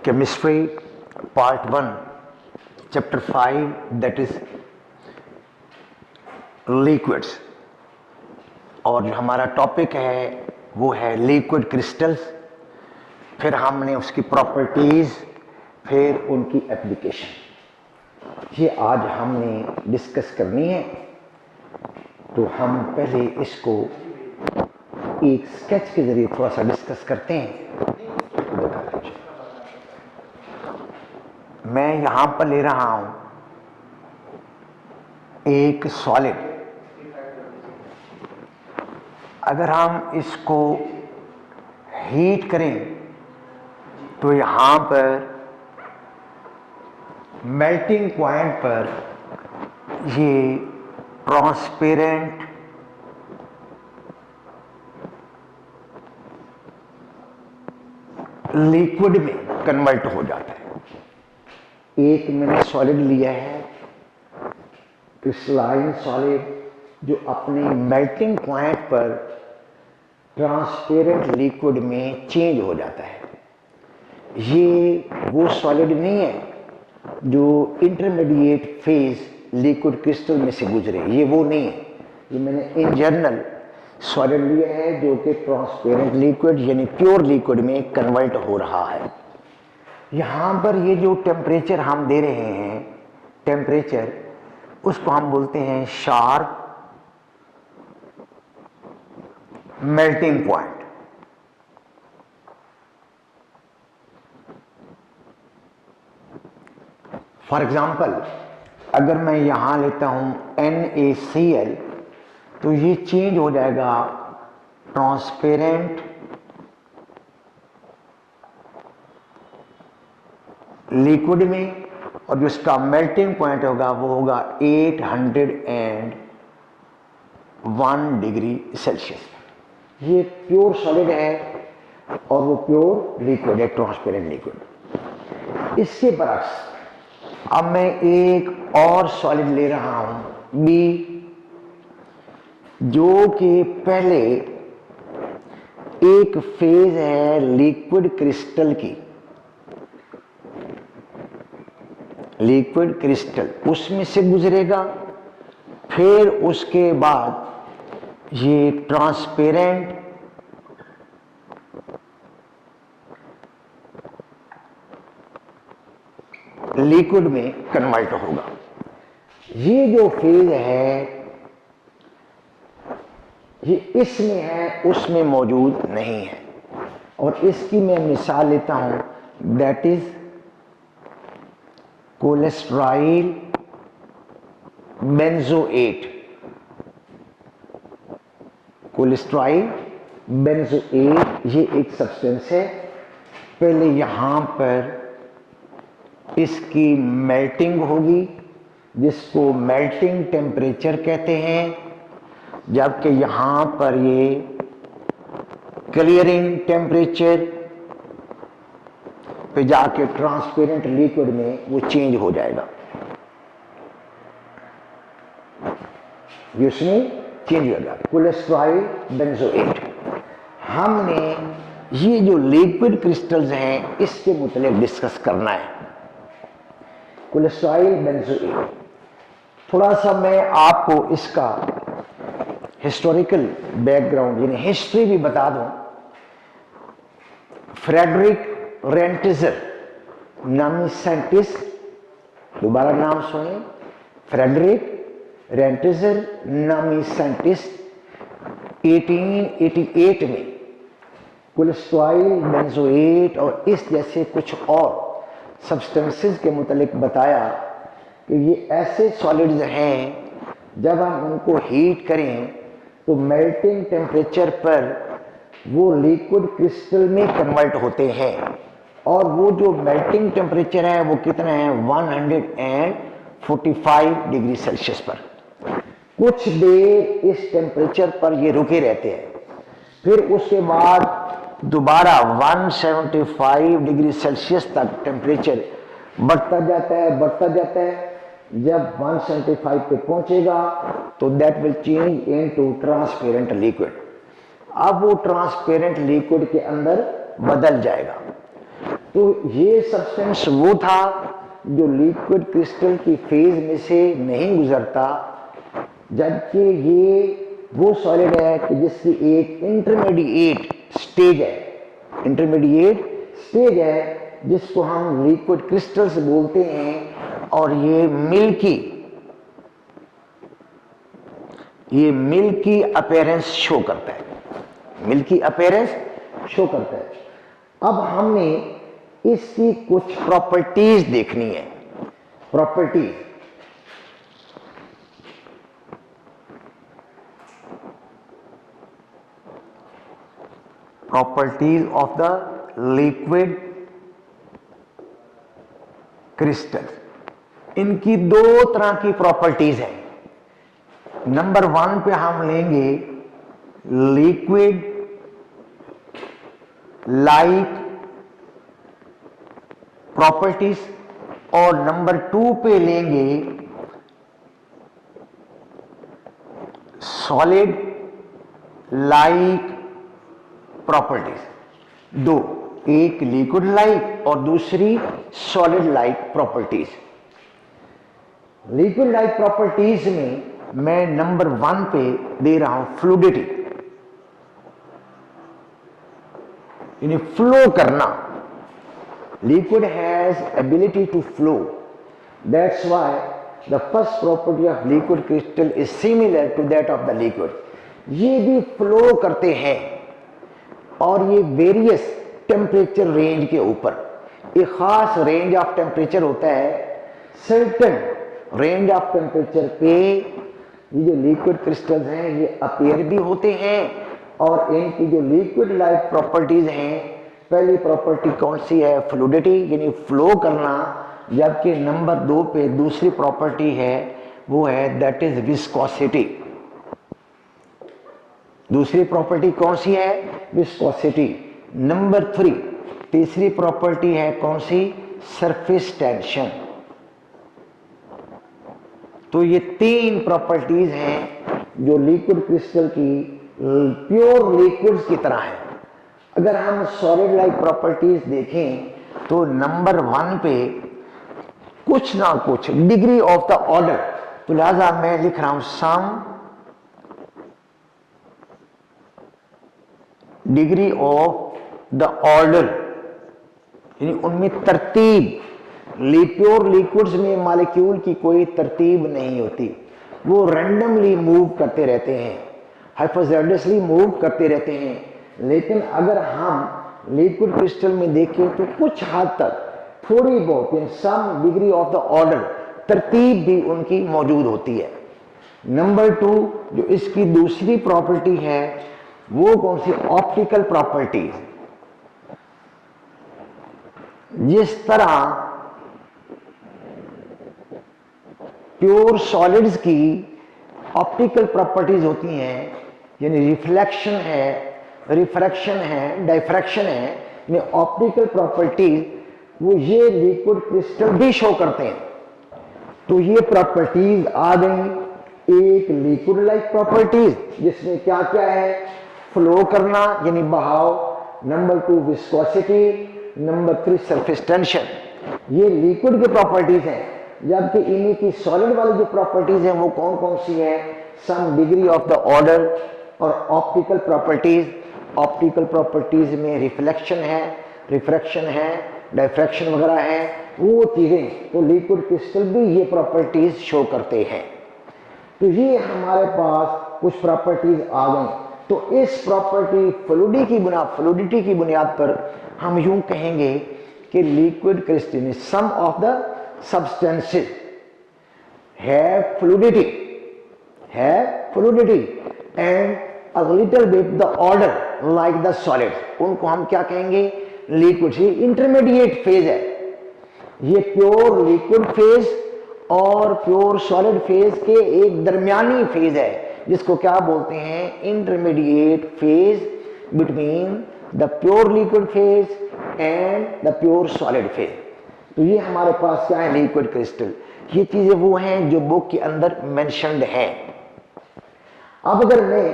Chemistry Part 1 Chapter 5 that is Liquids। और जो हमारा टॉपिक है वो है लिक्विड क्रिस्टल्स। फिर हमने उसकी प्रॉपर्टीज, फिर उनकी एप्लीकेशन, ये आज हमने डिस्कस करनी है। तो हम पहले इसको एक स्केच के जरिए थोड़ा सा डिस्कस करते हैं। मैं यहां पर ले रहा हूं एक सॉलिड। अगर हम इसको हीट करें तो यहां पर मेल्टिंग पॉइंट पर ये ट्रांसपेरेंट लिक्विड में कन्वर्ट हो जाता है। एक मैंने सॉलिड लिया है, क्रिस्टलाइन सॉलिड, जो अपने मेल्टिंग पॉइंट पर ट्रांसपेरेंट लिक्विड में चेंज हो जाता है। ये वो सॉलिड नहीं है जो इंटरमीडिएट फेज लिक्विड क्रिस्टल में से गुजरे, ये वो नहीं है। ये मैंने इन जनरल सॉलिड लिया है जो कि ट्रांसपेरेंट लिक्विड यानी प्योर लिक्विड में कन्वर्ट हो रहा है। यहां पर ये जो टेम्परेचर हम दे रहे हैं, टेम्परेचर, उसको हम बोलते हैं sharp melting point. For example, अगर मैं यहां लेता हूं NaCl तो ये चेंज हो जाएगा ट्रांसपेरेंट लिक्विड में, और जो इसका मेल्टिंग पॉइंट होगा वो होगा 801 डिग्री सेल्सियस। ये प्योर सॉलिड है और वो प्योर लिक्विड है, ट्रांसपेरेंट लिक्विड। इससे बरक्स अब मैं एक और सॉलिड ले रहा हूं B, जो कि पहले एक फेज है लिक्विड क्रिस्टल की, लिक्विड क्रिस्टल उसमें से गुजरेगा। फिर उसके बाद ये ट्रांसपेरेंट लिक्विड में कन्वर्ट होगा। ये जो फेज है ये इसमें है, उसमें मौजूद नहीं है। और इसकी मैं मिसाल लेता हूं, that is cholesterol benzoate. Cholesterol benzoate ये एक सब्सटेंस है। पहले यहां पर इसकी मेल्टिंग होगी, जिसको मेल्टिंग टेम्परेचर कहते हैं, जबकि यहां पर ये क्लियरिंग टेम्परेचर पे जाके ट्रांसपेरेंट लिक्विड में वो चेंज हो जाएगा। ये उसमें चेंज हो जाएगा, कोलेस्ट्रॉल बेंजोएट। हमने ये जो लिक्विड क्रिस्टल्स हैं इसके मुताबिक डिस्कस करना है। कोलेस्ट्रॉल बेंजोएट, थोड़ा सा मैं आपको इसका हिस्टोरिकल बैकग्राउंड यानी हिस्ट्री भी बता दूं। फ्रेडरिक रेंटिजर नामी साइंटिस्ट, दोबारा नाम सुनिए, फ्रेडरिक रेंटिजर नामी साइंटिस्ट 1888 में कोलेस्ट्रॉल बेंजोएट और इस जैसे कुछ और सब्सटेंसेस के मुतालिक बताया कि ये ऐसे सॉलिड्स हैं, जब हम उनको हीट करें तो मेल्टिंग टेम्परेचर पर वो लिक्विड क्रिस्टल में कन्वर्ट होते हैं। और वो जो मेल्टिंग टेम्परेचर है वो कितना है, 145 डिग्री सेल्सियस पर। कुछ देर इस टेम्परेचर पर ये रुके रहते हैं, फिर उसके बाद दोबारा 175 डिग्री सेल्सियस तक टेम्परेचर बढ़ता जाता है। जब 175 पे पहुंचेगा तो that will change into transparent liquid. अब वो ट्रांसपेरेंट लिक्विड के अंदर बदल जाएगा। तो ये सब्सटेंस वो था जो लिक्विड क्रिस्टल की फेज में से नहीं गुजरता, जबकि ये वो सॉलिड है कि जिसकी एक इंटरमीडिएट स्टेज है, इंटरमीडिएट स्टेज है जिसको हम लिक्विड क्रिस्टल्स बोलते हैं। और ये मिल्की अपीयरेंस शो करता है, मिल्की अपीयरेंस शो करता है। अब हमने इसकी कुछ प्रॉपर्टीज देखनी है। Properties of the liquid crystal. इनकी दो तरह की प्रॉपर्टीज हैं। नंबर 1 पे हम लेंगे लिक्विड लाइक प्रॉपर्टीज और नंबर 2 पे लेंगे सॉलिड लाइक प्रॉपर्टीज। दो, एक लिक्विड लाइक और दूसरी solid like properties. Liquid like properties में मैं नंबर 1 पे दे रहा हूं फ्लूइडिटी, यानी फ्लो करना। Liquid has ability to flow, that's why the first property of liquid crystal is similar to that of the liquid. ये भी फ्लो करते हैं और ये वेरियस टेम्परेचर रेंज के ऊपर, एक खास रेंज ऑफ टेम्परेचर होता है, सर्टेन रेंज ऑफ टेम्परेचर पे ये जो लिक्विड क्रिस्टल्स हैं ये अपीयर भी होते हैं। और इनकी जो लिक्विड लाइक प्रॉपर्टीज हैं, पहली प्रॉपर्टी कौन सी है? फ्लूइडिटी, यानी फ्लो करना। जबकि नंबर 2 पे दूसरी प्रॉपर्टी है वो है दैट इज विस्कोसिटी। दूसरी प्रॉपर्टी कौन सी है? विस्कोसिटी। नंबर 3 तीसरी प्रॉपर्टी है कौन सी? Surface tension. तो ये 3 प्रॉपर्टीज हैं जो लिक्विड क्रिस्टल की प्योर लिक्विड्स की तरह है। अगर हम सॉलिड लाइक प्रॉपर्टीज देखें तो नंबर 1 पे कुछ ना कुछ डिग्री ऑफ द ऑर्डर, तो लिहाजा मैं लिख रहा हूं some degree of the order, यानी उनमें तरतीब। प्योर लिक्विड्स में मॉलिक्यूल की कोई तरतीब नहीं होती, वो रैंडमली मूव करते रहते हैं, हाइपोजाइडसली मूव करते रहते हैं। लेकिन अगर हम लिक्विड क्रिस्टल में देखें तो कुछ हद तक थोड़ी बहुत in some degree of the order तरतीब भी उनकी मौजूद होती है। नंबर 2 जो इसकी दूसरी प्रॉपर्टी है वो कौन सी? Optical properties. जिस तरह प्योर सॉलिड्स की ऑप्टिकल प्रॉपर्टीज होती हैं, यानी रिफ्लेक्शन है, रिफ्रैक्शन है, डायफ्रैक्शन है, यानी ऑप्टिकल प्रॉपर्टीज, वो ये लिक्विड क्रिस्टल भी शो करते हैं। तो ये प्रॉपर्टीज आ गई। एक लिक्विड लाइक प्रॉपर्टीज जिसमें क्या क्या है? फ्लो करना यानी बहाव, number 2 viscosity, number 3 surface tension. ये लिक्विड की प्रॉपर्टीज हैं। जबकि इन्हीं की सॉलिड वाली जो प्रॉपर्टीज हैं वो कौन कौन सी है? Some degree of the order और ऑप्टिकल प्रॉपर्टीज। ऑप्टिकल प्रॉपर्टीज में रिफ्लेक्शन है, रिफ्रैक्शन है, डायफ्रैक्शन वगैरह है, वो चीजें तो लिक्विड क्रिस्टल भी ये प्रॉपर्टीज शो करते हैं। तो ये हमारे पास कुछ प्रॉपर्टीज आ गई। तो इस प्रॉपर्टी फ्लूइडिटी की बुनियाद पर हम यूं कहेंगे कि liquid crystal some of the substances have fluidity and a little bit the order like the solids, उनको हम क्या कहेंगे? लिक्विड। ये इंटरमीडिएट फेज है, ये प्योर लिक्विड फेज और प्योर सॉलिड फेज के एक दरमियानी फेज है जिसको क्या बोलते हैं? Intermediate phase between the pure liquid phase and the pure solid phase. तो ये हमारे पास क्या है? Liquid crystal. ये चीजें वो हैं जो बुक के अंदर मेंशन्ड है। अब अगर मैं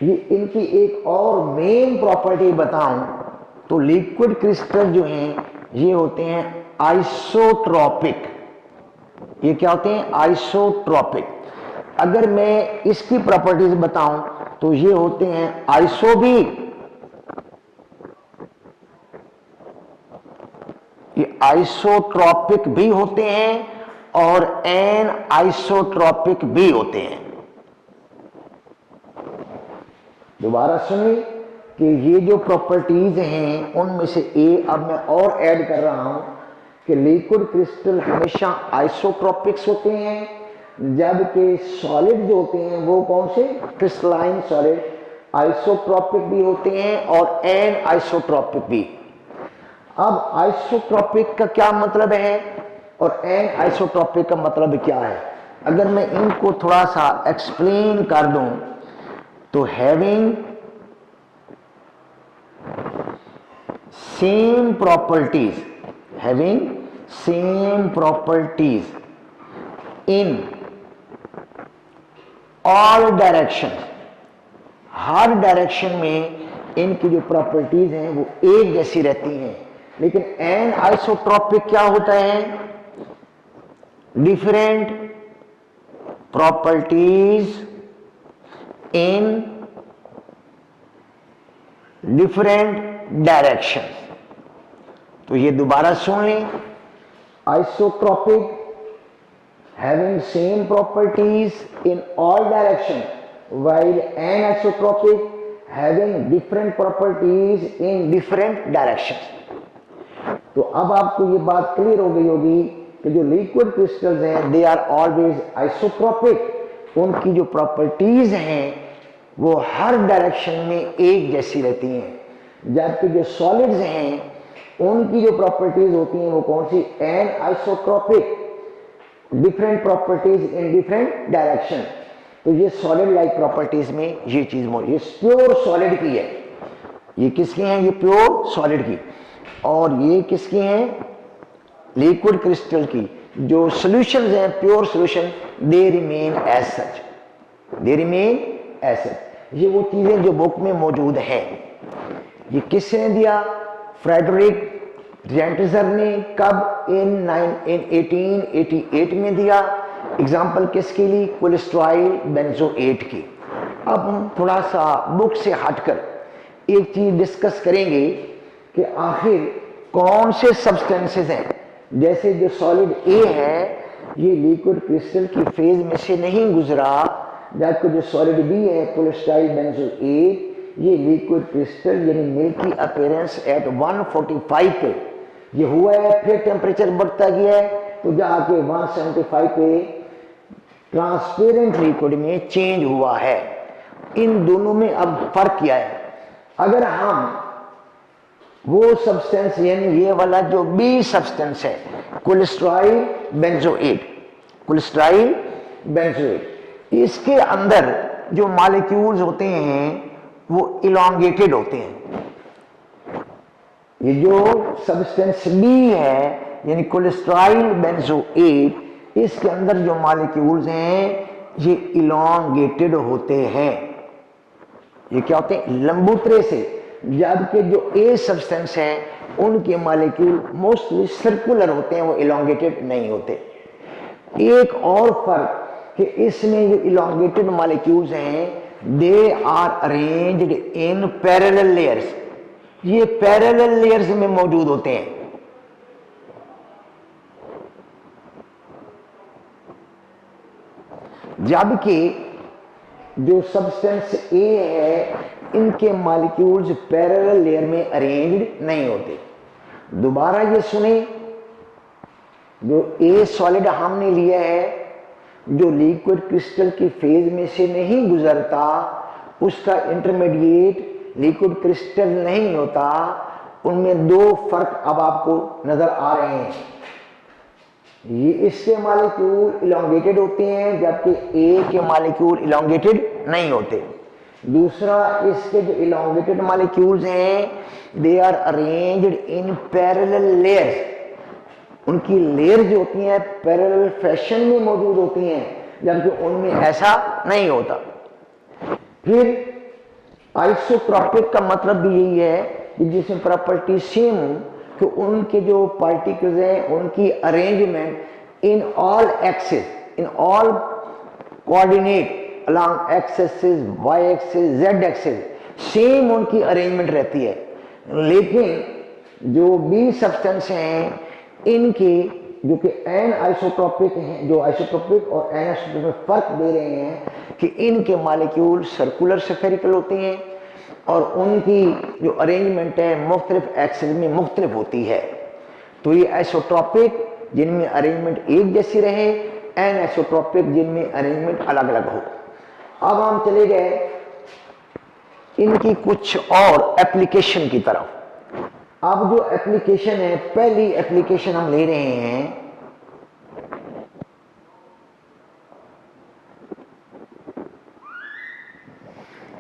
ये इनकी एक और मेन प्रॉपर्टी बताऊं तो लिक्विड क्रिस्टल जो हैं ये होते हैं आइसोट्रॉपिक। ये क्या होते हैं? आइसोट्रॉपिक। अगर मैं इसकी प्रॉपर्टीज बताऊं तो ये होते हैं आइसो भी, ये आइसोट्रॉपिक भी होते हैं और एन आइसोट्रॉपिक भी होते हैं। दोबारा सुनिए कि ये जो प्रॉपर्टीज हैं उनमें से अब मैं और ऐड कर रहा हूं कि लिक्विड क्रिस्टल हमेशा आइसोट्रॉपिक्स होते हैं, जबकि सॉलिड जो होते हैं वो कौन से? क्रिस्टलाइन सॉलिड आइसोट्रॉपिक भी होते हैं और एन आइसोट्रॉपिक भी। अब आइसोट्रॉपिक का क्या मतलब है और एन आइसोट्रॉपिक का मतलब क्या है? अगर मैं इनको थोड़ा सा एक्सप्लेन कर दूं तो having same properties, having same properties in all directions, her direction में इनकी जो प्रॉपर्टीज हैं वो एक जैसी रहती हैं। लेकिन एन आइसोट्रॉपिक क्या होता है? Different properties in different direction. तो ये दोबारा सुन लें, isotropic having same properties in all direction, while anisotropic having different properties in different directions। तो अब आपको ये बात क्लियर हो गई होगी कि जो लिक्विड क्रिस्टल्स हैं दे आर ऑलवेज आइसोट्रॉपिक। उनकी जो प्रॉपर्टीज हैं वो हर डायरेक्शन में एक जैसी रहती हैं, जबकि जो सॉलिड्स हैं उनकी जो प्रॉपर्टीज होती हैं वो कौन सी? Anisotropic, different properties in different direction. तो ये सॉलिड लाइक प्रॉपर्टीज में ये चीज मौजूद, ये प्योर सॉलिड की है। ये किसकी है? ये प्योर सॉलिड की। और ये किसकी हैं? लिक्विड क्रिस्टल की। जो सॉल्यूशंस हैं pure solution they remain as such, they remain as such. ये वो चीजें जो बुक में मौजूद हैं। ये किसने दिया? फ्रेडरिक जेंटजर ने। कब? इन 1888 में दिया। एग्जाम्पल किसके लिए? कोलेस्ट्रॉइल बेंजोएट की। अब हम थोड़ा सा बुक से हटकर एक चीज डिस्कस करेंगे कि आखिर कौन से सब्सटेंसेस हैं। जैसे जो सॉलिड ए है ये लिक्विड क्रिस्टल की फेज में से नहीं गुजरा, जबकि जो सॉलिड बी है कोलेस्ट्रॉइल बेंजोएट ये लिक्विड क्रिस्टल यानी मिल्की अपीयरेंस एट 145 पे ये हुआ है, फिर टेम्परेचर बढ़ता गया है तो जाके 175 पे ट्रांसपेरेंट लिक्विड में चेंज हुआ है। इन दोनों में अब फर्क क्या है? अगर हम वो सब्सटेंस यानी ये वाला जो बी सब्सटेंस है कोलेस्ट्रॉइल बेंजोएट, कोलेस्ट्रॉइल बेंजोएट, इसके अंदर जो मॉलिक्यूल्स होते हैं वो इलॉन्गेटेड होते हैं। ये जो सब्सटेंस बी है यानी कोलेस्ट्रॉइल बेंजोएट, इसके अंदर जो मॉलिक्यूल्स हैं ये इलॉन्गेटेड होते हैं। ये क्या होते हैं? लंबूतरे से। जबकि जो ए सब्सटेंस है उनके मॉलिक्यूल मोस्टली सर्कुलर होते हैं, वो इलॉन्गेटेड नहीं होते। एक और फर्क कि इसमें जो इलॉन्गेटेड मॉलिक्यूल्स हैं they are arranged in parallel layers, ये पैरेलल लेयर्स में मौजूद होते हैं। जबकि जो सब्सटेंस ए है इनके मॉलिक्यूल्स पैरेलल लेयर में अरेंज्ड नहीं होते। दोबारा ये सुने, जो ए सॉलिड हमने लिया है जो लिक्विड क्रिस्टल की फेज में से नहीं गुजरता, उसका इंटरमीडिएट लिक्विड क्रिस्टल नहीं होता। उनमें दो फर्क अब आपको नजर आ रहे हैं। ये इसके मॉलिक्यूल इलॉन्गेटेड होते हैं जबकि ए के मॉलिक्यूल इलॉन्गेटेड नहीं होते। दूसरा, इसके जो इलॉन्गेटेड मॉलिक्यूल्स हैं they are arranged in parallel layers, उनकी लेयर जो होती हैं पैरेलल फैशन में मौजूद होती हैं, जबकि उनमें ऐसा नहीं होता। फिर आइसोट्रॉपिक का मतलब भी यही है, कि जिसमें प्रॉपर्टी सेम हो, कि उनके जो पार्टिकल्स हैं उनकी arrangement in all axis, in all coordinate along x axis, y axis, z axis same उनकी अरेंजमेंट रहती है। लेकिन जो बी सब्सटेंस हैं इनके जो कि एन आइसोट्रोपिक हैं, जो आइसोट्रोपिक और एन आइसोट्रोपिक में फर्क दे रहे हैं कि इनके मॉलिक्यूल सर्कुलर स्फेरिकल होते हैं और उनकी जो अरेंजमेंट है मुख्तलिफ एक्सिस में मुख्तलिफ होती है। तो ये आइसोट्रोपिक जिनमें अरेंजमेंट एक जैसी रहे, एन आइसोट्रोपिक जिनमें अरेंजमेंट अलग अलग हो। अब हम चले गए इनकी कुछ और एप्लीकेशन की तरफ। अब जो एप्लीकेशन है, पहली एप्लीकेशन हम ले रहे हैं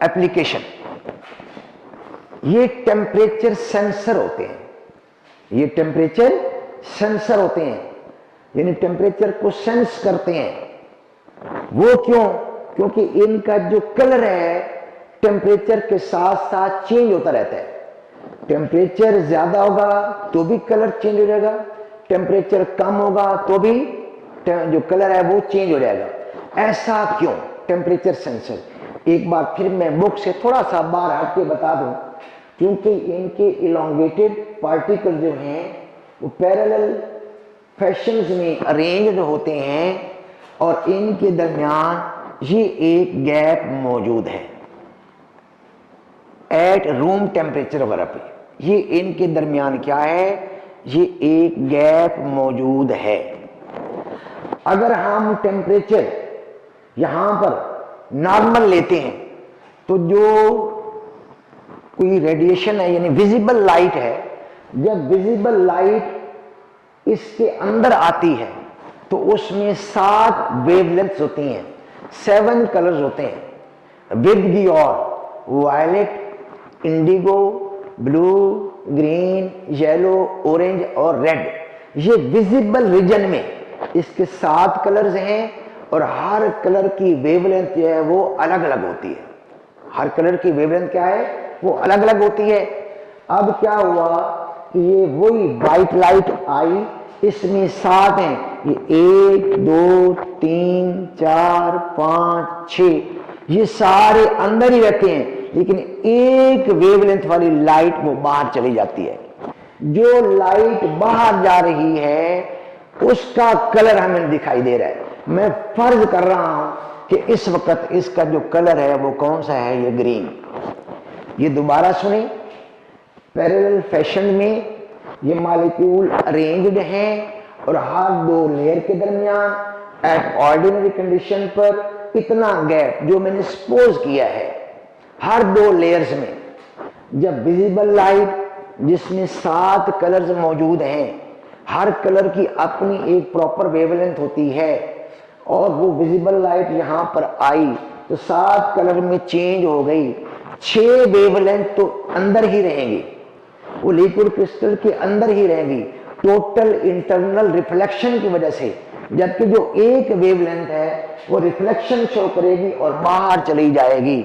एप्लीकेशन, ये टेम्परेचर सेंसर होते हैं। ये टेम्परेचर सेंसर होते हैं, यानी टेम्परेचर को सेंस करते हैं। वो क्यों? क्योंकि इनका जो कलर है टेम्परेचर के साथ साथ चेंज होता रहता है। टेम्परेचर ज्यादा होगा तो भी कलर चेंज हो जाएगा, टेम्परेचर कम होगा तो भी जो कलर है वो चेंज हो जाएगा। ऐसा क्यों? Temperature sensor. एक बार फिर मैं बुक से थोड़ा सा बाहर हट के बता दूं, क्योंकि इनके इलोंगेटेड पार्टिकल जो हैं वो पैरेलल फैशंस में अरेंज्ड होते हैं और इनके दरमियान ये एक गैप मौजूद है एट रूम टेम्परेचर वगैरह पे। ये इनके दरमियान क्या है? ये एक गैप मौजूद है। अगर हम टेम्परेचर यहां पर नॉर्मल लेते हैं तो जो कोई रेडिएशन है यानी विजिबल लाइट है, जब विजिबल लाइट इसके अंदर आती है तो उसमें 7 वेवलेंथ्स होती हैं, 7 कलर्स होते हैं विद दी और violet, indigo, blue, green, yellow, orange और रेड। ये विजिबल रीजन में इसके 7 कलर्स हैं और हर कलर की वेवलेंथ जो है वो अलग अलग होती है। हर कलर की वेवलेंथ क्या है? वो अलग अलग होती है। अब क्या हुआ कि ये वही व्हाइट लाइट आई, इसमें 7 हैं, ये 1 2 3 4 5 6, ये सारे अंदर ही रहते हैं, लेकिन एक वेवलेंथ वाली लाइट वो बाहर चली जाती है। जो लाइट बाहर जा रही है उसका कलर हमें दिखाई दे रहा है। मैं फर्ज कर रहा हूं कि इस वक्त इसका जो कलर है वो कौन सा है? ये ग्रीन। ये दोबारा सुने, पैरेलल फैशन में ये मॉलिक्यूल अरेंज्ड हैं और हर 2 लेयर के दरमियान एट ऑर्डिनरी कंडीशन पर इतना गैप जो मैंने सपोज किया है हर 2 लेयर्स में, जब विजिबल लाइट जिसमें 7 कलर्स मौजूद हैं, हर कलर की अपनी एक प्रॉपर वेवलेंथ होती है और वो विजिबल लाइट यहां पर आई तो 7 कलर में चेंज हो गई, 6 वेवलेंथ तो अंदर ही रहेंगी, वो लिक्विड क्रिस्टल के अंदर ही रहेंगी टोटल इंटरनल रिफ्लेक्शन की वजह से, जबकि जो एक वेवलेंथ है वो रिफ्लेक्शन शो करेगी और बाहर चली जाएगी।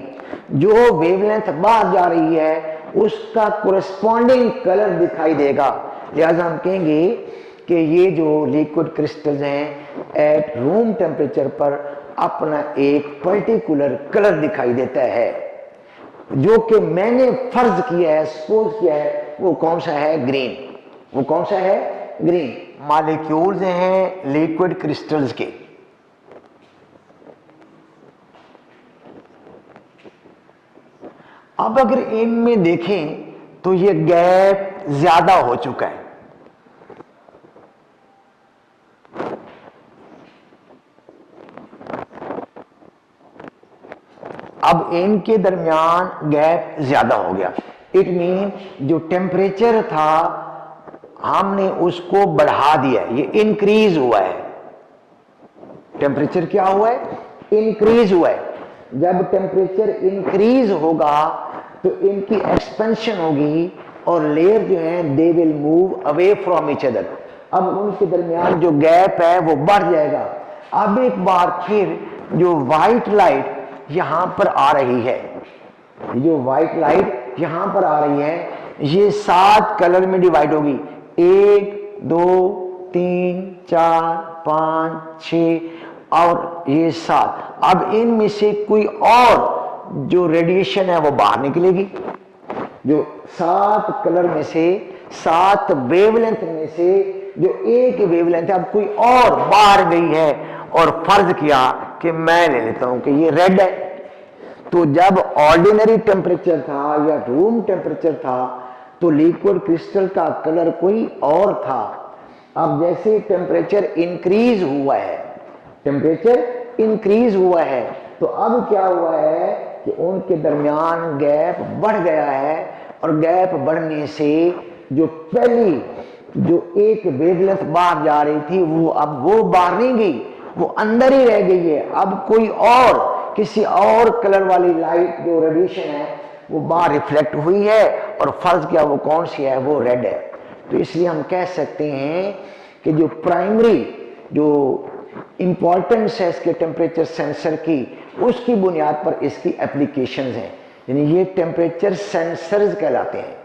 जो वेवलेंथ बाहर जा रही है उसका कोरेस्पॉन्डिंग कलर दिखाई देगा। लिहाजा हम कहेंगे कि ये जो लिक्विड क्रिस्टल्स हैं एट रूम टेम्परेचर पर अपना एक पर्टिकुलर कलर दिखाई देता है, जो कि मैंने फर्ज किया है, सपोज किया है। वो कौन सा है? ग्रीन। वो कौन सा है? ग्रीन। मॉलिक्यूल्स हैं लिक्विड क्रिस्टल्स के। अब अगर इनमें देखें तो ये गैप ज्यादा हो चुका है। अब इनके दरमियान गैप ज्यादा हो गया। इट मीन जो टेम्परेचर था हमने उसको बढ़ा दिया, ये इंक्रीज हुआ है। टेम्परेचर क्या हुआ है? इंक्रीज हुआ है। जब टेम्परेचर इंक्रीज होगा तो इनकी एक्सपेंशन होगी और लेयर जो है they will move away from each other. अब उनके दरमियान जो गैप है वो बढ़ जाएगा। अब एक बार फिर जो व्हाइट लाइट यहां पर आ रही है, जो व्हाइट लाइट यहां पर आ रही है, ये 7 कलर में डिवाइड होगी, 1 2 3 4 5 6 और ये 7। अब इनमें से कोई और जो रेडिएशन है वो बाहर निकलेगी। जो 7 कलर में से 7 वेवलेंथ में से जो एक वेवलेंथ है, अब कोई और बाहर गई है और फर्ज किया कि मैं ले लेता हूं कि ये रेड है। तो जब ऑर्डिनरी टेम्परेचर था या रूम टेम्परेचर था तो लिक्विड क्रिस्टल का कलर कोई और था। अब जैसे टेम्परेचर इंक्रीज हुआ है, टेम्परेचर इंक्रीज हुआ है, तो अब क्या हुआ है कि उनके दरमियान गैप बढ़ गया है और गैप बढ़ने से जो पहली जो एक वेवलेंथ बाहर जा रही थी वो अब वो बाहर नहीं गई, वो अंदर ही रह गई है। अब कोई और किसी और कलर वाली लाइट जो रेडिएशन है वो बाहर रिफ्लेक्ट हुई है और फर्ज किया वो कौन सी है, वो रेड है। तो इसलिए हम कह सकते हैं कि जो प्राइमरी जो इंपॉर्टेंस है इसके टेम्परेचर सेंसर की, उसकी बुनियाद पर इसकी एप्लीकेशंस हैं। यानी ये टेम्परेचर सेंसर्स कहलाते हैं।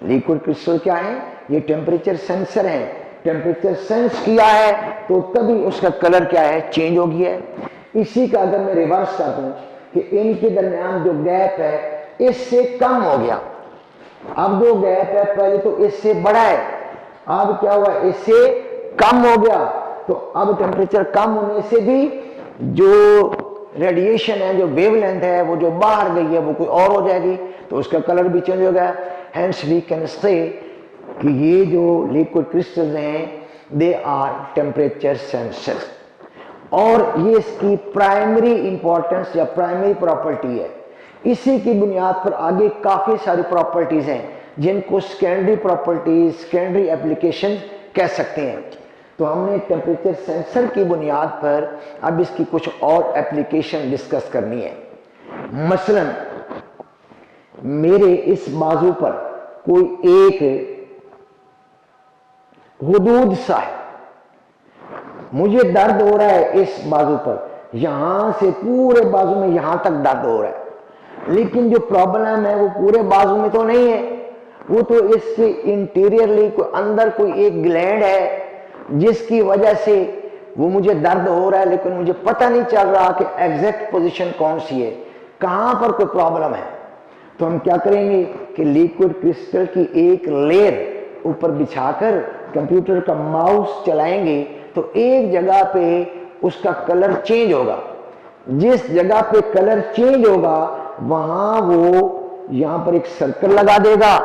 लिक्विड क्रिस्टल क्या है, ये टेम्परेचर सेंसर हैं। टेम्परेचर सेंस किया है तो तभी उसका कलर क्या है, चेंज हो गया है। इसी का अगर मैं रिवर्स कर दूं कि इनके दरमियान जो गैप है इससे कम हो गया, अब जो गैप है पहले तो इससे बड़ा है, अब क्या हुआ, इससे कम हो गया। तो अब टेम्परेचर कम होने से भी जो रेडिएशन है, जो वेवलेंथ है, वो जो बाहर गई है वो कोई और हो जाएगी, तो उसका कलर भी चेंज हो गया। हेंस वी कैन से कि ये जो लिक्विड क्रिस्टल्स हैं दे आर टेम्परेचर सेंसर्स, और ये इसकी प्राइमरी इंपॉर्टेंस या प्राइमरी प्रॉपर्टी है। इसी की बुनियाद पर आगे काफी सारी प्रॉपर्टीज हैं जिनको सेकेंडरी प्रॉपर्टीज, सेकेंडरी एप्लीकेशन कह सकते हैं। तो हमने टेम्परेचर सेंसर की बुनियाद पर अब इसकी कुछ और एप्लीकेशन डिस्कस करनी है। मसलन मेरे इस बाजू पर कोई एक हुदूद सा है, मुझे दर्द हो रहा है इस बाजू पर, यहां से पूरे बाजू में यहां तक दर्द हो रहा है, लेकिन जो प्रॉब्लम है वो पूरे बाजू में तो नहीं है, वो तो इसके इंटीरियरली कोई अंदर कोई एक ग्लैंड है जिसकी वजह से वो मुझे दर्द हो रहा है, लेकिन मुझे पता नहीं चल रहा कि एग्जैक्ट पोजीशन कौन सी है, कहां पर कोई प्रॉब्लम है। तो हम क्या करेंगे कि लिक्विड क्रिस्टल की एक लेयर ऊपर बिछाकर कंप्यूटर का माउस चलाएंगे तो एक जगह पे उसका कलर चेंज होगा। जिस जगह पे कलर चेंज होगा वहां वो यहां पर एक सर्कल लगा देगा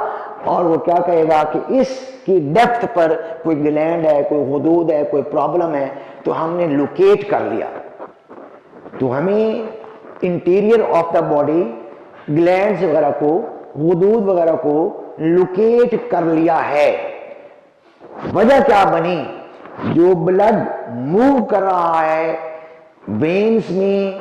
और वो क्या कहेगा कि इसकी डेप्थ पर कोई ग्लैंड है, कोई हुदूद है, कोई प्रॉब्लम है, तो हमने लोकेट कर लिया। तो हमें interior of the body glands वगैरह को, हुदूद वगैरह को लोकेट कर लिया है। वजह क्या बनी, जो ब्लड मूव कर रहा है वेन्स में,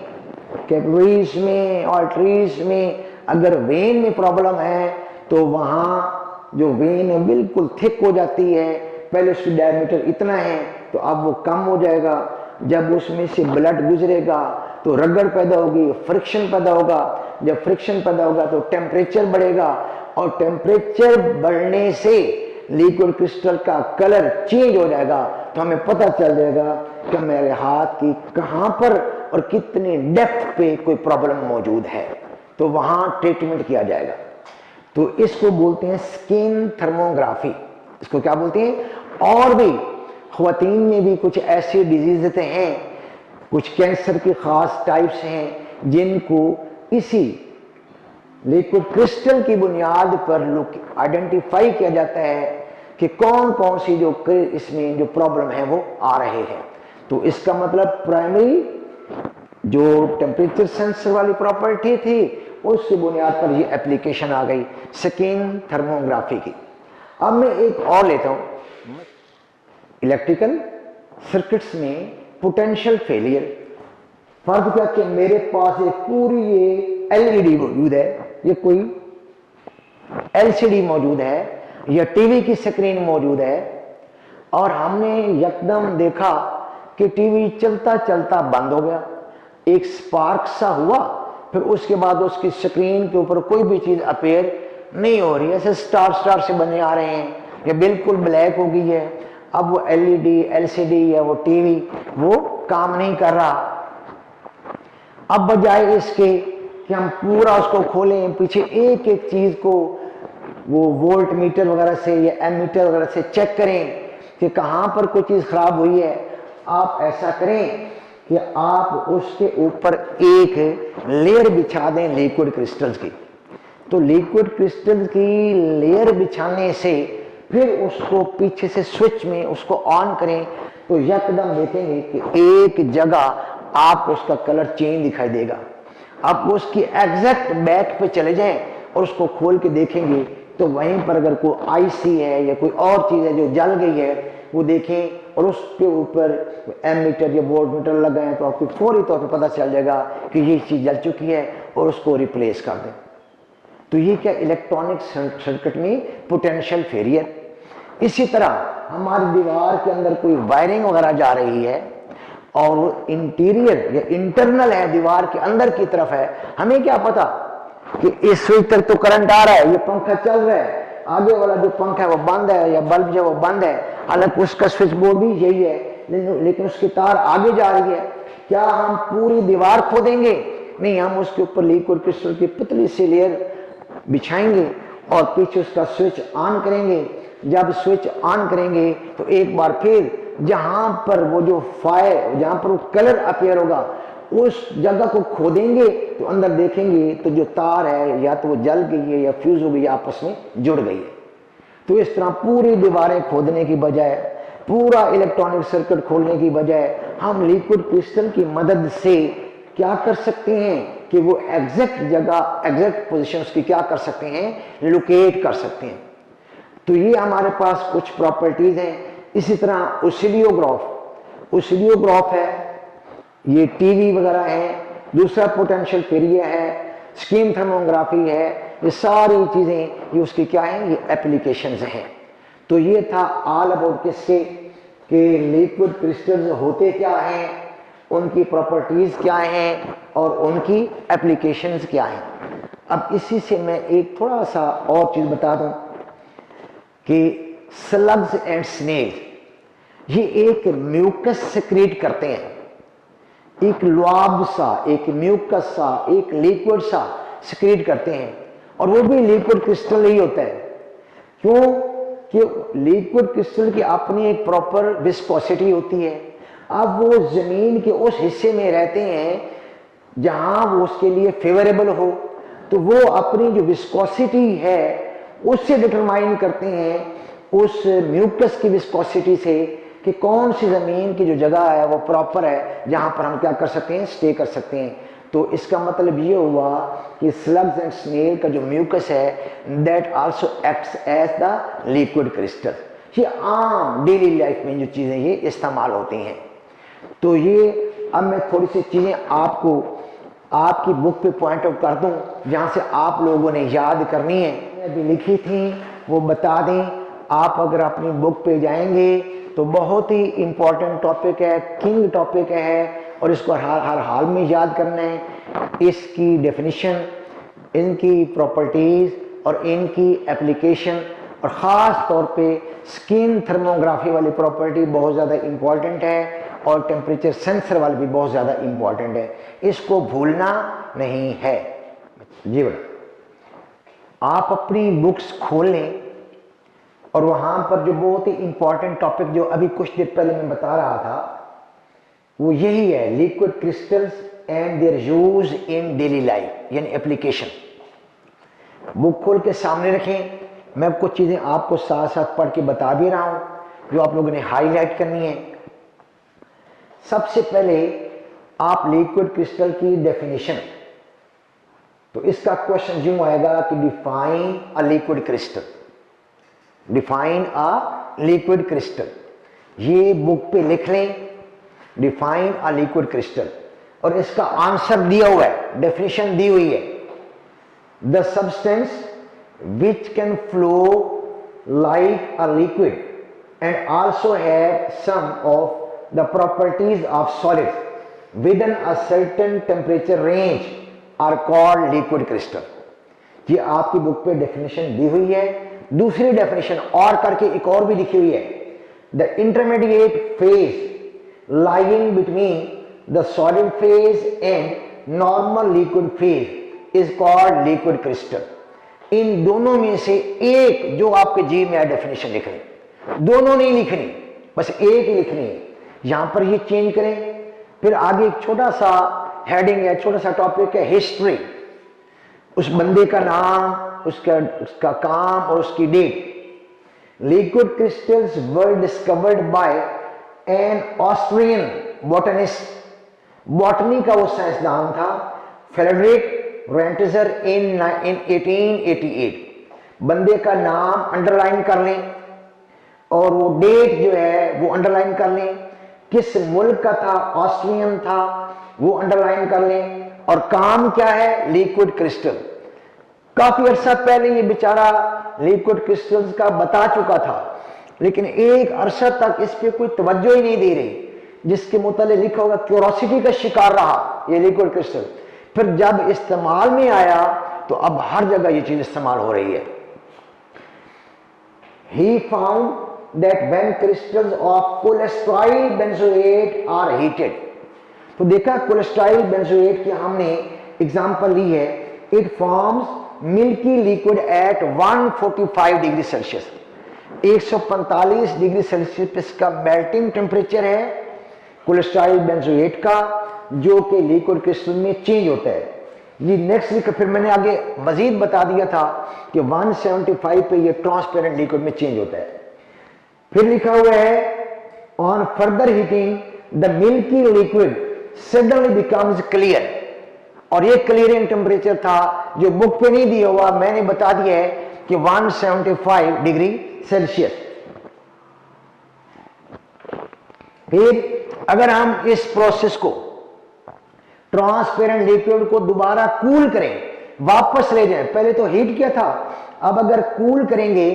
कैपिलरीज में, आर्टरीज में, अगर वेन में प्रॉब्लम है तो वहां जो वेन है बिल्कुल थिक हो जाती है, पहले उसकी डायमीटर इतना है तो अब वो कम हो जाएगा। जब उसमें से ब्लड गुजरेगा तो रगड़ पैदा होगी, फ्रिक्शन पैदा होगा, जब फ्रिक्शन पैदा होगा तो टेम्परेचर बढ़ेगा, और टेम्परेचर बढ़ने से लिक्विड क्रिस्टल का कलर चेंज हो जाएगा। तो हमें पता चल जाएगा कि मेरे हाथ की कहां पर और कितने डेप्थ पे कोई प्रॉब्लम मौजूद है, तो वहां ट्रीटमेंट किया जाएगा। तो इसको बोलते हैं स्किन थर्मोग्राफी। इसको क्या बोलते हैं। और भी ख्वातीन में भी कुछ ऐसी डिजीजें हैं, कुछ कैंसर के खास टाइप्स हैं जिनको इसी लिक्विड क्रिस्टल की बुनियाद पर आइडेंटिफाई किया जाता है कि कौन कौन सी जो इसमें जो प्रॉब्लम है वो आ रहे हैं। तो इसका मतलब प्राइमरी जो टेम्परेचर सेंसर वाली प्रॉपर्टी थी उसकी बुनियाद पर ये एप्लीकेशन आ गई स्किन थर्मोग्राफी की। अब मैं एक और लेता हूं, इलेक्ट्रिकल सर्किट्स में पोटेंशियल फेलियर। फर्क क्या कि मेरे पास एक पूरी ये एलईडी मौजूद है, ये कोई एलसीडी मौजूद है या टीवी की स्क्रीन मौजूद है, और हमने यकदम देखा कि टीवी चलता चलता बंद हो गया, एक स्पार्क सा हुआ, फिर उसके बाद उसकी स्क्रीन के ऊपर कोई भी चीज अपेयर नहीं हो रही है, ऐसे स्टार स्टार से बने आ रहे हैं, या बिल्कुल ब्लैक हो गई है। अब वो एलईडी, एलसीडी या वो टीवी वो काम नहीं कर रहा। अब बजाय इसके कि हम पूरा उसको खोलें, पीछे एक एक चीज को वो वोल्ट मीटर वगैरह से या एमीटर वगैरह से चेक करें कि कहाँ पर कोई चीज खराब हुई है, आप ऐसा करें कि आप उसके ऊपर एक लेयर बिछा दें लिक्विड क्रिस्टल्स की। तो लिक्विड क्रिस्टल की लेयर बिछाने से फिर उसको पीछे से स्विच में उसको ऑन करें तो यकदम देखेंगे कि एक जगह आपको उसका कलर चेंज दिखाई देगा। आप उसकी एग्जैक्ट बैक पे चले जाएं और उसको खोल के देखेंगे तो वहीं पर अगर कोई आईसी है या कोई और चीज है जो जल गई है वो देखें और उसके ऊपर एमीटर या वोल्ट मीटर लगाएं तो आपको फौरी तौर पर पता चल जाएगा कि ये चीज जल चुकी है और उसको रिप्लेस कर दें। तो ये क्या इलेक्ट्रॉनिक सर्किट में पोटेंशियल फेलियर। इसी तरह हमारी दीवार के अंदर कोई वायरिंग वगैरह जा रही है और वो इंटीरियर या इंटरनल है, दीवार के अंदर की तरफ है, हमें क्या पता कि इस स्विच तक तो करंट आ रहा है, ये पंखा चल रहा है, आगे वाला जो पंखा है वो बंद है या बल्ब जो वो बंद है, हालांकि उसका स्विच बोर्ड भी यही है, लेकिन उसकी तार आगे जा रही है। क्या हम पूरी दीवार खोदेंगे? नहीं, हम उसके ऊपर लिक्विड क्रिस्टल की पतली सी लेयर बिछाएंगे और पीछे उसका स्विच ऑन करेंगे। जब स्विच ऑन करेंगे तो एक बार फिर जहां पर वो जो फायर, जहां पर वो कलर अपीयर होगा उस जगह को खोदेंगे तो अंदर देखेंगे तो जो तार है या तो वो जल गई है या फ्यूज हो गई है, आपस में जुड़ गई है। तो इस तरह पूरी दीवारें खोदने की बजाय, पूरा इलेक्ट्रॉनिक सर्किट खोलने की बजाय हम लिक्विड क्रिस्टल की मदद से क्या कर सकते हैं कि वो एग्जैक्ट जगह, एग्जैक्ट पोजीशन की क्या कर सकते हैं, लोकेट कर सकते हैं। तो ये हमारे पास कुछ प्रॉपर्टीज हैं। इसी तरह ओसिलियोग्राफ है, ये टीवी वगैरह है। दूसरा पोटेंशियल फेरियर है, स्कीम थर्मोग्राफी है, ये सारी चीजें ये उसकी क्या है, ये एप्लीकेशंस हैं। तो ये था ऑल अबाउट किससे कि लिक्विड क्रिस्टल्स होते क्या हैं, उनकी प्रॉपर्टीज क्या हैं और उनकी एप्लीकेशंस क्या हैं। अब इसी से मैं एक थोड़ा सा और चीज बता दूं कि स्लग्स एंड स्नेल्स ये एक म्यूकस सेक्रेट करते हैं, एक लुआब सा, एक म्यूकस सा, एक लिक्विड सा सेक्रेट करते हैं, और वो भी लिक्विड क्रिस्टल ही होता है। क्यों कि लिक्विड क्रिस्टल की अपनी एक प्रॉपर विस्कोसिटी होती है। अब वो जमीन के उस हिस्से में रहते हैं जहां वो उसके लिए फेवरेबल हो, तो वो अपनी जो विस्कोसिटी है उससे डिटरमाइन करते हैं, उस म्यूकस की विस्कोसिटी से, कि कौन सी जमीन की जो जगह है वो प्रॉपर है जहां पर हम क्या कर सकते हैं, स्टे कर सकते हैं। तो इसका मतलब ये हुआ कि स्लग्स एंड स्नेल का जो म्यूकस है that also acts as the liquid crystal. ये आम डेली लाइफ में जो चीजें ये इस्तेमाल होती हैं। तो ये अब मैं थोड़ी सी चीजें आपको आपकी बुक पे पॉइंट आउट कर दूं जहां से आप लोगों ने याद करनी है, अभी लिखी थी वो बता दें। आप अगर अपनी बुक पे जाएंगे तो बहुत ही इंपॉर्टेंट टॉपिक है, किंग टॉपिक है, और इसको हर हाल में याद करना है। इसकी डेफिनेशन, इनकी प्रॉपर्टीज और इनकी एप्लीकेशन, और ख़ास तौर पे स्किन थर्मोग्राफी वाली प्रॉपर्टी बहुत ज़्यादा इम्पॉर्टेंट है, और टेम्परेचर सेंसर वाली भी बहुत ज़्यादा इम्पॉर्टेंट है, इसको भूलना नहीं है। जी बड़ा आप अपनी बुक्स खोल लें और वहाँ पर जो बहुत ही इम्पॉर्टेंट टॉपिक जो अभी कुछ देर पहले मैं बता रहा था वो यही है, liquid crystals and their use in daily life, यानी एप्लीकेशन। बुक खोल के सामने रखें, मैं कुछ चीज़ें आपको साथ साथ पढ़ के बता भी रहा हूँ जो आप लोगों ने हाईलाइट करनी है। सबसे पहले आप लिक्विड क्रिस्टल की डेफिनेशन, तो इसका क्वेश्चन यूं आएगा कि define a liquid crystal, define a liquid crystal. ये बुक पे लिख लें, डिफाइन अ लिक्विड क्रिस्टल, और इसका आंसर दिया हुआ है, डेफिनेशन दी हुई है। The substance which can flow like a liquid and also have some of the properties of solids within a certain temperature range are called liquid crystal। ये आपकी book पे डेफिनेशन दी हुई है। दूसरी डेफिनेशन और करके एक और भी लिखी हुई है, the intermediate phase lying between the solid phase and normal liquid phase is called liquid crystal. इन दोनों में से एक जो आपके जी में डेफिनेशन लिख रहे, दोनों नहीं लिखनी, बस एक ही लिखनी है। यहां पर ये चेंज करें। फिर आगे एक छोटा सा हेडिंग है, छोटा सा टॉपिक है हिस्ट्री, उस बंदे का नाम, उसका काम और उसकी date. Liquid crystals were discovered by an Austrian botanist, botany का वो साइंसदान था, फ्रेडरिक रेंटजर इन 1888। बंदे का नाम अंडरलाइन कर लें और वो डेट जो है वो अंडरलाइन कर लें, किस मुल्क का था, ऑस्ट्रियन था, वो अंडरलाइन कर लें, और काम क्या है, लिक्विड क्रिस्टल। काफी अरसा पहले ये बेचारा लिक्विड क्रिस्टल्स का बता चुका था, लेकिन एक अरसा तक इस पे कोई तवज्जो ही नहीं दे रही, जिसके मुताले लिखा होगा क्यूरोसिटी का शिकार रहा ये लिक्विड क्रिस्टल। फिर जब इस्तेमाल में आया तो अब हर जगह ये चीज इस्तेमाल हो रही है। He found that when crystals of cholesterol benzoate are heated, तो देखा कोलेस्ट्रॉल बेंजोएट की हमने एग्जांपल ली है, it forms milky liquid at 145 degree Celsius, 145 degree Celsius इसका मेल्टिंग टेम्परेचर है कोलेस्ट्रॉल बेंजोएट का, जो कि लिक्विड क्रिस्टल में चेंज होता है। ये नेक्स्ट वीक फिर मैंने आगे मजीद बता दिया था कि 175 पे ये ट्रांसपेरेंट लिक्विड में चेंज होता है। फिर लिखा हुआ है on further heating the milky liquid suddenly becomes clear, और ये क्लियरिंग टेम्परेचर था जो बुक पे नहीं दिया हुआ, मैंने बता दिया है कि 175 डिग्री सेल्सियस। फिर अगर हम इस प्रोसेस को ट्रांसपेरेंट लिक्विड को दोबारा कूल करें, वापस ले जाएं, पहले तो हीट किया था, अब अगर कूल करेंगे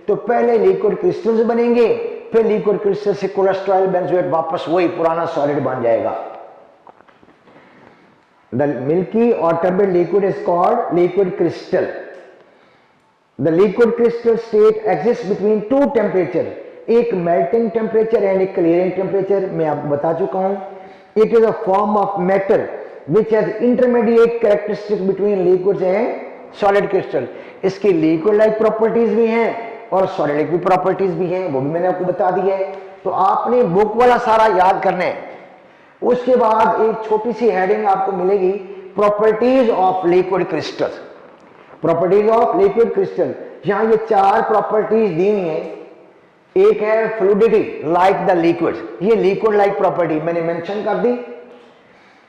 तो पहले लिक्विड क्रिस्टल्स बनेंगे, फिर लिक्विड क्रिस्टल से कोलेस्ट्रॉल बेंजोएट वापस वही पुराना सॉलिड बन जाएगा। द मिल्की और turbid liquid is called liquid crystal. The liquid crystal state exist between two temperature, एक मेल्टिंग टेम्परेचर एंड एक क्लियरिंग टेम्परेचर, मैं आपको बता चुका हूं। It is a form of matter which has intermediate characteristics between liquids and solid crystal। इसकी liquid like properties भी हैं और solid like भी properties भी हैं, वो भी मैंने आपको बता दी है। तो आपने बुक वाला सारा याद करना है। उसके बाद एक छोटी सी हेडिंग आपको मिलेगी, properties of liquid crystal. Properties of liquid crystal, यहां ये 4 प्रॉपर्टीज दी हुई हैं। एक है फ्लूइडिटी लाइक द लिक्विड, ये लिक्विड लाइक प्रॉपर्टी मैंने मेंशन कर दी।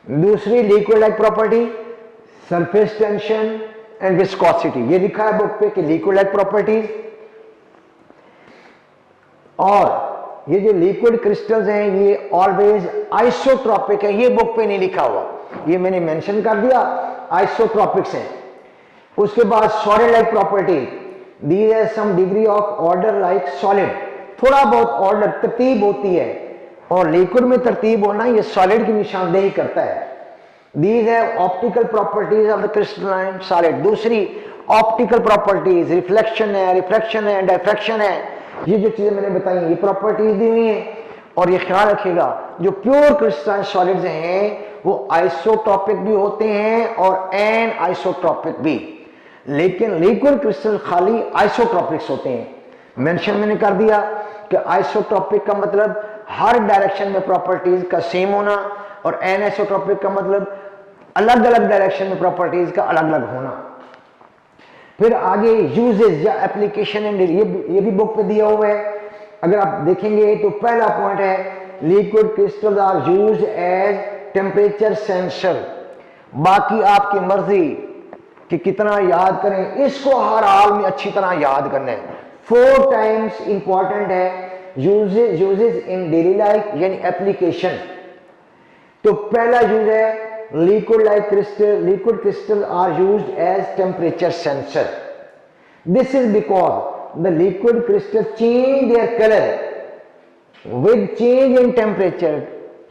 दूसरी liquid like property surface tension and viscosity, ये लिखा है बुक पे कि लिक्विड लाइक प्रॉपर्टीज। और ये जो लिक्विड क्रिस्टल्स हैं ये ऑलवेज आइसोट्रॉपिक है, ये बुक पे नहीं लिखा हुआ, ये मैंने मेंशन कर दिया, आइसोट्रॉपिक्स हैं। उसके बाद solid like property, these are some degree of order like solid, थोड़ा बहुत ऑर्डर तरतीब होती है, और लिक्विड में तरतीब होना ये सॉलिड की निशानदेही करता है। दीज है optical properties of the crystalline solid. दूसरी ऑप्टिकल प्रॉपर्टीज, रिफ्लेक्शन है, रिफ्रैक्शन है, डायफ्रैक्शन है, ये जो चीजें मैंने बताई ये प्रॉपर्टीज दी हुई हैं। और ये ख्याल रखिएगा जो प्योर क्रिस्टलाइन सॉलिड्स हैं वो आइसोट्रॉपिक भी होते हैं और एन आइसोट्रॉपिक भी, लेकिन लिक्विड क्रिस्टल खाली आइसोट्रॉपिक्स होते हैं। मेंशन मैंने कर दिया कि आइसोट्रॉपिक का मतलब हर डायरेक्शन में प्रॉपर्टीज का सेम होना, और एनिसोट्रॉपिक का मतलब अलग अलग डायरेक्शन में प्रॉपर्टीज का अलग अलग होना। फिर आगे यूजेस या एप्लीकेशन एंड ये भी बुक पे दिया हुआ है। अगर आप देखेंगे तो पहला पॉइंट है liquid crystals are used as temperature sensor. बाकी आपकी मर्जी कि कितना याद करें, इसको हर हाल में अच्छी तरह याद करना है। 4 टाइम्स इंपॉर्टेंट है यूजेस इन डेली लाइफ यानी एप्लीकेशन। तो पहला यूज है liquid like crystal, liquid crystal are used as temperature sensor. This is because the liquid crystal change their colour with change in temperature,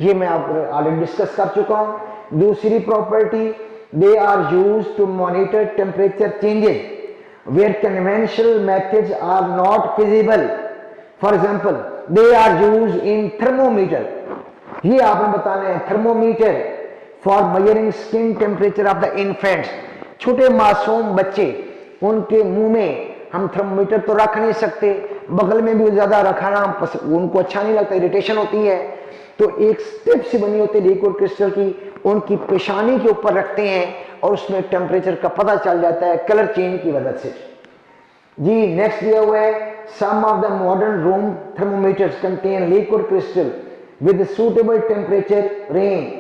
ये मैं आपको already discuss कर चुका हूं। दूसरी property They are used to monitor temperature changes where conventional methods are not feasible. For example, they are used in thermometer. ये आपने बताना है thermometer for measuring skin temperature of the infants. छोटे मासूम बच्चे, उनके मुंह में हम थर्मोमीटर तो रख नहीं सकते, बगल में भी ज्यादा रखाना उनको अच्छा नहीं लगता, इरिटेशन होती है, तो एक स्टेप से बनी होती है लिक्विड क्रिस्टल की, उनकी पेशानी के ऊपर रखते हैं और उसमें टेम्परेचर का पता चल जाता है कलर चेंज की वजह से। जी नेक्स्ट दिया हुआ है, some of the modern room thermometers contain liquid crystal with suitable temperature range.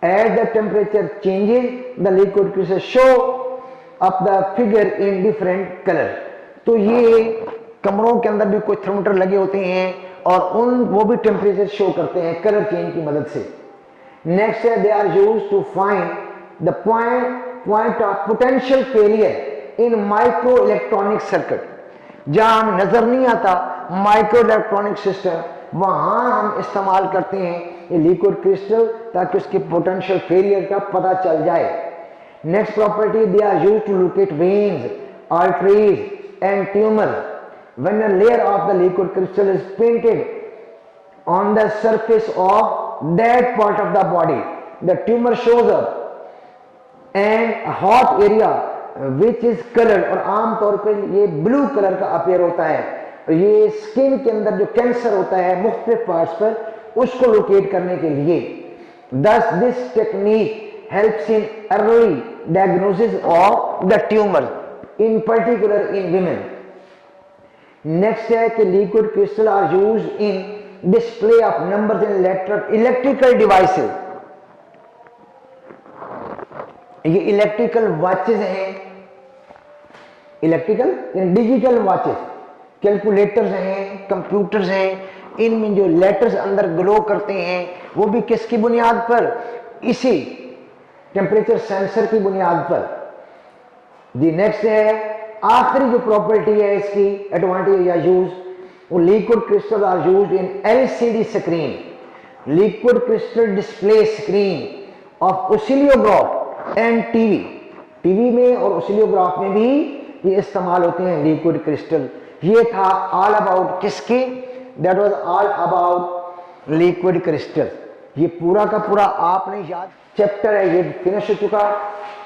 As the temperature changes, the liquid crystal show up the figure in different color. तो ये कमरों के अंदर भी कुछ थर्मोमीटर लगे होते हैं और वो भी टेम्परेचर शो करते हैं कलर चेंज की मदद से। नेक्स्ट है, they are used to find the point of potential failure in micro electronic circuit. जहां हमें नजर नहीं आता माइक्रो इलेक्ट्रॉनिक सिस्टम, वहां हम इस्तेमाल करते हैं ये लिक्विड क्रिस्टल ताकि उसके पोटेंशियल फेलियर का पता चल जाए। Next property, they are used to locate veins, arteries and tumour. When a layer of the liquid crystal is painted on the surface of that part of the body, the tumour shows up and hot area which is coloured, और आमतौर पर ये blue colour का appear होता है। ये skin के अंदर जो कैंसर होता है मुख्तलिफ पार्ट्स पर, उसको लोकेट करने के लिए। Thus this technique helps in early diagnosis of the tumor, in particular in women. Next है कि liquid crystal are used in display of numbers in electrical devices. ये इलेक्ट्रिकल वॉचेस हैं, इलेक्ट्रिकल डिजिटल वॉचेस, कैलकुलेटर्स हैं, computers हैं, इनमें जो letters अंदर glow करते हैं वो भी किसकी बुनियाद पर, इसी टेम्परेचर सेंसर की बुनियाद पर। दी नेक्स्ट है, आखिरी जो प्रॉपर्टी है इसकी एडवांटेज या यूज, वो liquid crystal are used in LCD screen, liquid crystal display screen of oscillograph and TV. TV में और ओसिलियोग्राफ में भी ये इस्तेमाल होते हैं लिक्विड क्रिस्टल। ये था ऑल अबाउट किसके, that was all about liquid crystal. ये पूरा का पूरा आपने याद, चैप्टर है ये फिनिश हो चुका।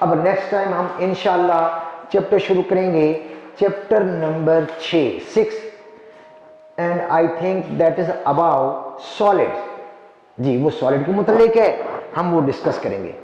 अब नेक्स्ट टाइम हम इंशाल्लाह चैप्टर शुरू करेंगे, chapter number 6 and I think that is about solid. जी वो सॉलिड के मुतालिक है, हम वो डिस्कस करेंगे।